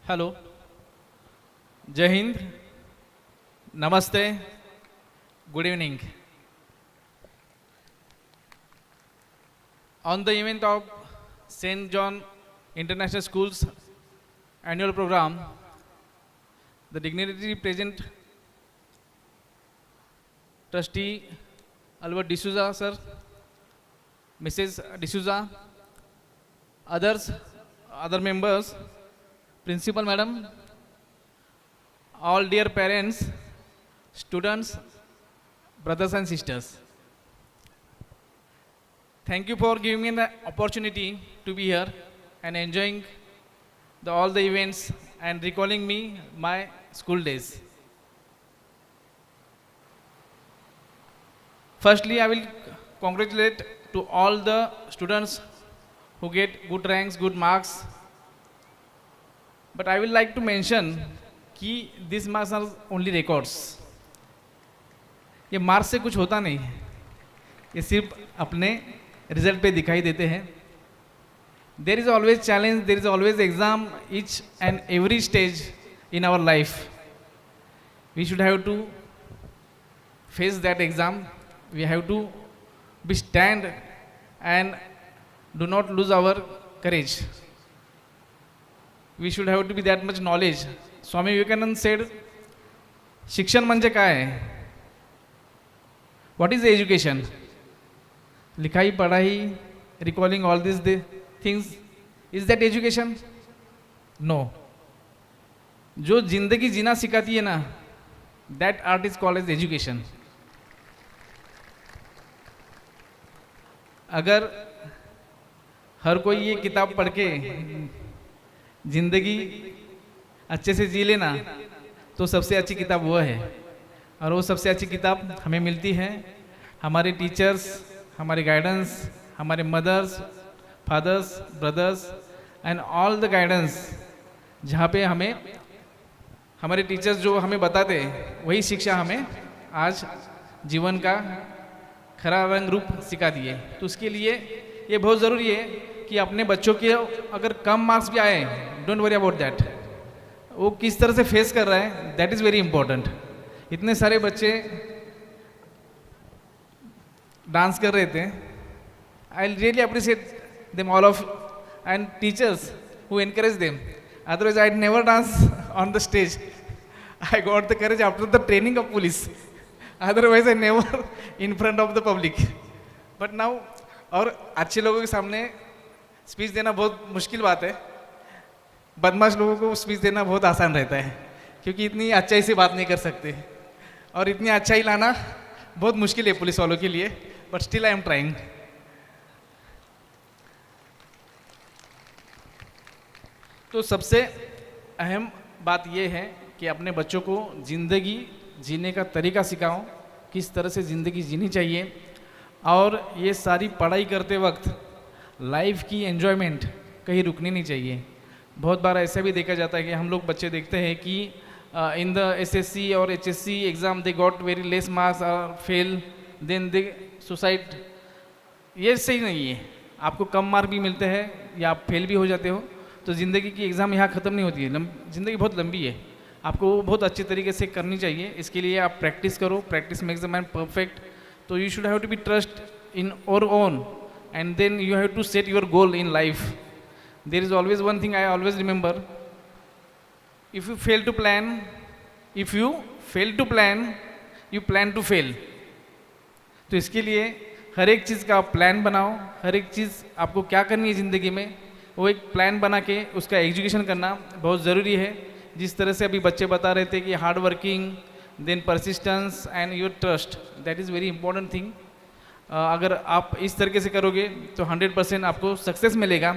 Hello, जय हिंद, नमस्ते, good evening. On the event of St. John International School's annual program, the dignitary present, Trustee Albert D'Souza sir, Mrs. D'Souza, other members, Principal Madam, all dear parents, students, brothers and sisters. Thank you for giving me the opportunity to be here and enjoying all the events and recalling me my school days. Firstly, I will congratulate to all the students who get good ranks, good marks. But I will like to mention कि these marks are only records. ये marks से कुछ होता नहीं है, ये सिर्फ अपने रिजल्ट पे दिखाई देते हैं. There is always challenge, there is always exam, each and every stage in our life. We should have to face that exam. We have to be stand and do not lose our courage. We should have to be that much knowledge. Swami Vivekananda said, शिक्षण म्हणजे काय आहे? What is education? लिखाई पढ़ाई, recalling all these things, is that education? No. जो जिंदगी जीना सिखाती है ना, that art is called as education. अगर हर कोई ये किताब पढ़ के जिंदगी अच्छे से जी लेना तो सबसे अच्छी किताब वो है. और वो सबसे अच्छी किताब हमें मिलती है हमारे टीचर्स, हमारे गाइडेंस, हमारे mothers, fathers, brothers and all the guidance. जहाँ पे हमें हमारे टीचर्स जो हमें बताते वही शिक्षा हमें आज जीवन का खरा रंग रूप सिखा दिए. तो उसके लिए ये बहुत ज़रूरी है कि अपने बच्चों के अगर कम मार्क्स भी आए, डोंट वरी अबाउट दैट. वो किस तरह से फेस कर रहा है, दैट इज़ वेरी इंपॉर्टेंट. इतने सारे बच्चे डांस कर रहे थे. I really appreciate them all of and teachers who encourage them. Otherwise I never dance on the stage. I got the courage after the training of police. Otherwise I never in front of the public. But now, और अच्छे लोगों के सामने speech देना बहुत मुश्किल बात है. बदमाश लोगों को स्पीच देना बहुत आसान रहता है, क्योंकि इतनी अच्छाई से बात नहीं कर सकते और इतनी अच्छाई लाना बहुत मुश्किल है पुलिस वालों के लिए. But still I am trying. तो सबसे अहम बात यह है कि अपने बच्चों को ज़िंदगी जीने का तरीका सिखाओ, किस तरह से ज़िंदगी जीनी चाहिए. और ये सारी पढ़ाई करते वक्त लाइफ की एन्जॉयमेंट कहीं रुकनी नहीं चाहिए. बहुत बार ऐसा भी देखा जाता है कि हम लोग बच्चे देखते हैं कि इन द एसएससी और HSC exam they got very less marks और फेल, देन दे सुसाइड. ये सही नहीं है. आपको कम मार्क भी मिलते हैं या आप फेल भी हो जाते हो तो ज़िंदगी की एग्ज़ाम यहाँ ख़त्म नहीं होती है. ज़िंदगी बहुत लंबी है, आपको बहुत अच्छे तरीके से करनी चाहिए. इसके लिए आप प्रैक्टिस करो, practice makes the man perfect. तो you should have to be trust in our own and then you have to set your goal in life. There is always one thing I always remember: if you fail to plan, you plan to fail. तो इसके लिए हर एक चीज़ का आप plan बनाओ. हर एक चीज़ आपको क्या करनी है ज़िंदगी में, वो एक प्लान बना के उसका एग्जीक्यूशन करना बहुत ज़रूरी है. जिस तरह से अभी बच्चे बता रहे थे कि hard working, then persistence and your trust, that is very important thing. अगर आप इस तरीके से करोगे तो 100% आपको सक्सेस मिलेगा.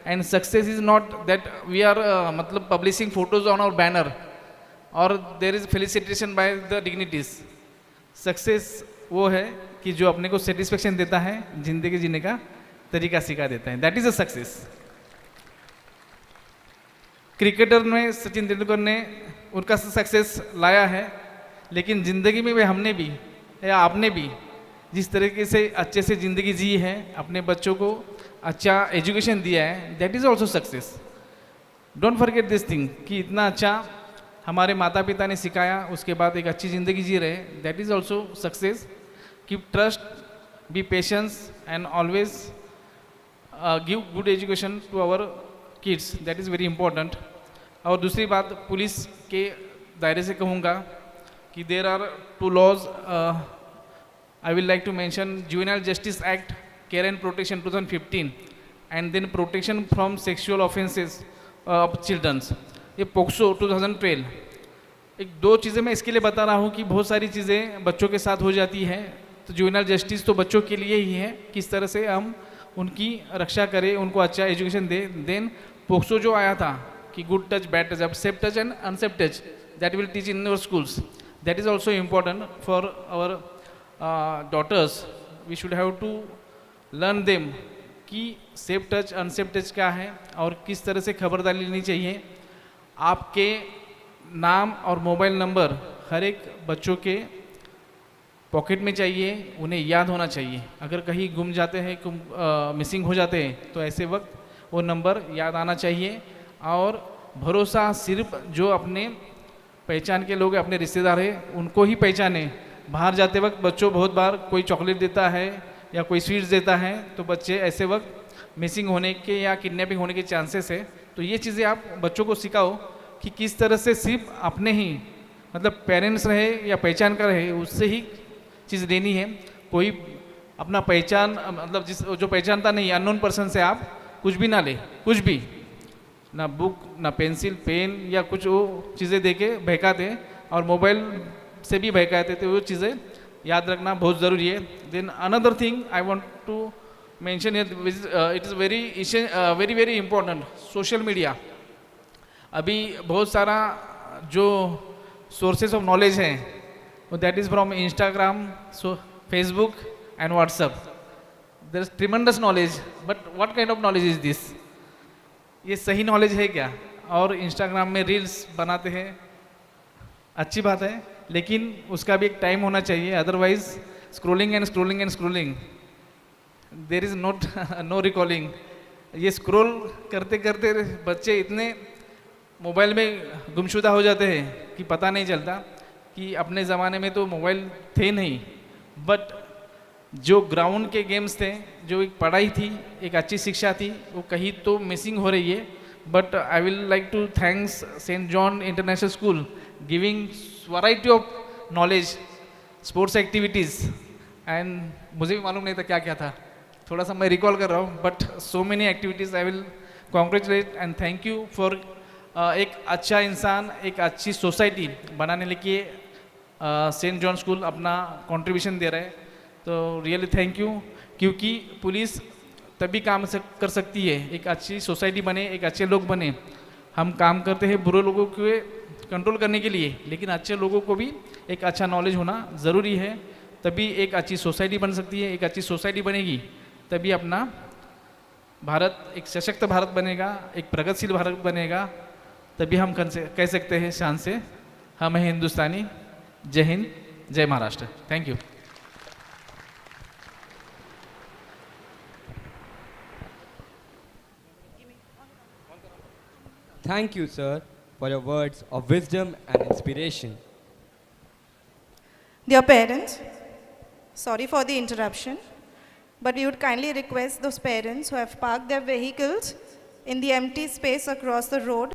And success is not that we are मतलब publishing photos on our banner और there is felicitation by the dignities. Success वो है कि जो अपने को सेटिस्फेक्शन देता है, ज़िंदगी जीने का तरीका सिखा देता है. That is a success. Cricketer में सचिन तेंदुलकर ने उनका सक्सेस लाया है, लेकिन ज़िंदगी में हमने भी या आपने भी जिस तरीके से अच्छे से ज़िंदगी जी है, अपने बच्चों को अच्छा एजुकेशन दिया है, that is also success. Don't forget this thing कि इतना अच्छा हमारे माता पिता ने सिखाया, उसके बाद एक अच्छी ज़िंदगी जी रहे, that is also success. Keep trust, be patience and always give good education to our kids, that is very important. और दूसरी बात पुलिस के दायरे से कहूँगा कि there are 2 laws. I will like to mention Juvenile Justice Act, Care and Protection 2015, and then Protection from Sexual Offences of Children. ये POCSO 2012. एक 2 चीज़ें मैं इसके लिए बता रहा हूँ कि बहुत सारी चीज़ें बच्चों के साथ हो जाती हैं, तो जुवेनाइल जस्टिस तो बच्चों के लिए ही है, किस तरह से हम उनकी रक्षा करें, उनको अच्छा एजुकेशन दें. देन पोक्सो जो आया था कि गुड टच, बैड टच, अब safe touch and unsafe touch, that will teach in your schools. That is also important for our daughters. We should have to learn them कि safe touch unsafe touch क्या है और किस तरह से खबरदारी लेनी चाहिए. आपके नाम और मोबाइल नंबर हर एक बच्चों के पॉकेट में चाहिए, उन्हें याद होना चाहिए. अगर कहीं गुम जाते हैं, मिसिंग हो जाते हैं, तो ऐसे वक्त वो नंबर याद आना चाहिए. और भरोसा सिर्फ जो अपने पहचान के लोग, अपने रिश्तेदार हैं, उनको ही पहचाने. बाहर जाते वक्त बच्चों बहुत बार कोई चॉकलेट देता है या कोई स्वीट्स देता है, तो बच्चे ऐसे वक्त मिसिंग होने के या किडनैपिंग होने के चांसेस है. तो ये चीज़ें आप बच्चों को सिखाओ कि किस तरह से सिर्फ अपने ही मतलब पेरेंट्स रहे या पहचान का रहे, उससे ही चीज़ देनी है. कोई अपना पहचान मतलब जो पहचानता नहीं, अननोन पर्सन से आप कुछ भी ना ले, कुछ भी ना बुक ना पेंसिल पेन या कुछ वो चीज़ें दे के बहकाते, और मोबाइल से भी बहकाते थे, वो चीज़ें याद रखना बहुत ज़रूरी है. Then another thing I want to mention it is very very important, social media. अभी बहुत सारा जो सोर्सेज ऑफ नॉलेज हैं, that is from Instagram, Facebook and WhatsApp. There is tremendous knowledge, but what kind of knowledge is this? ये सही knowledge है क्या? और इंस्टाग्राम में रील्स बनाते हैं, अच्छी बात है, लेकिन उसका भी एक टाइम होना चाहिए, otherwise scrolling and scrolling and scrolling, there is not know recalling. ये स्क्रोल करते करते बच्चे इतने मोबाइल में गुमशुदा हो जाते हैं कि पता नहीं चलता. कि अपने ज़माने में तो मोबाइल थे नहीं, बट जो ग्राउंड के गेम्स थे, जो एक पढ़ाई थी, एक अच्छी शिक्षा थी, वो कहीं तो मिसिंग हो रही है. But I will like to thanks saint John international school giving variety of knowledge, sports activities, and मुझे भी मालूम नहीं था क्या क्या था, थोड़ा सा मैं रिकॉल कर रहा हूँ, but so many activities. I will congratulate and thank you for एक अच्छा इंसान, एक अच्छी सोसाइटी बनाने के लिए सेंट जॉन स्कूल अपना कंट्रीब्यूशन दे रहा है. तो रियली थैंक यू, क्योंकि पुलिस तभी काम कर सकती है, एक अच्छी सोसाइटी बने, एक अच्छे लोग बने. हम काम करते हैं बुरे लोगों के कंट्रोल करने के लिए, लेकिन अच्छे लोगों को भी एक अच्छा नॉलेज होना ज़रूरी है, तभी एक अच्छी सोसाइटी बन सकती है. एक अच्छी सोसाइटी बनेगी तभी अपना भारत एक सशक्त भारत बनेगा, एक प्रगतिशील भारत बनेगा. तभी हम कह सकते हैं शान से, हम हैं हिंदुस्तानी. जय हिंद, जय Maharashtra. Thank you. Thank you, sir, for your words of wisdom and inspiration. Dear parents, sorry for the interruption, but we would kindly request those parents who have parked their vehicles in the empty space across the road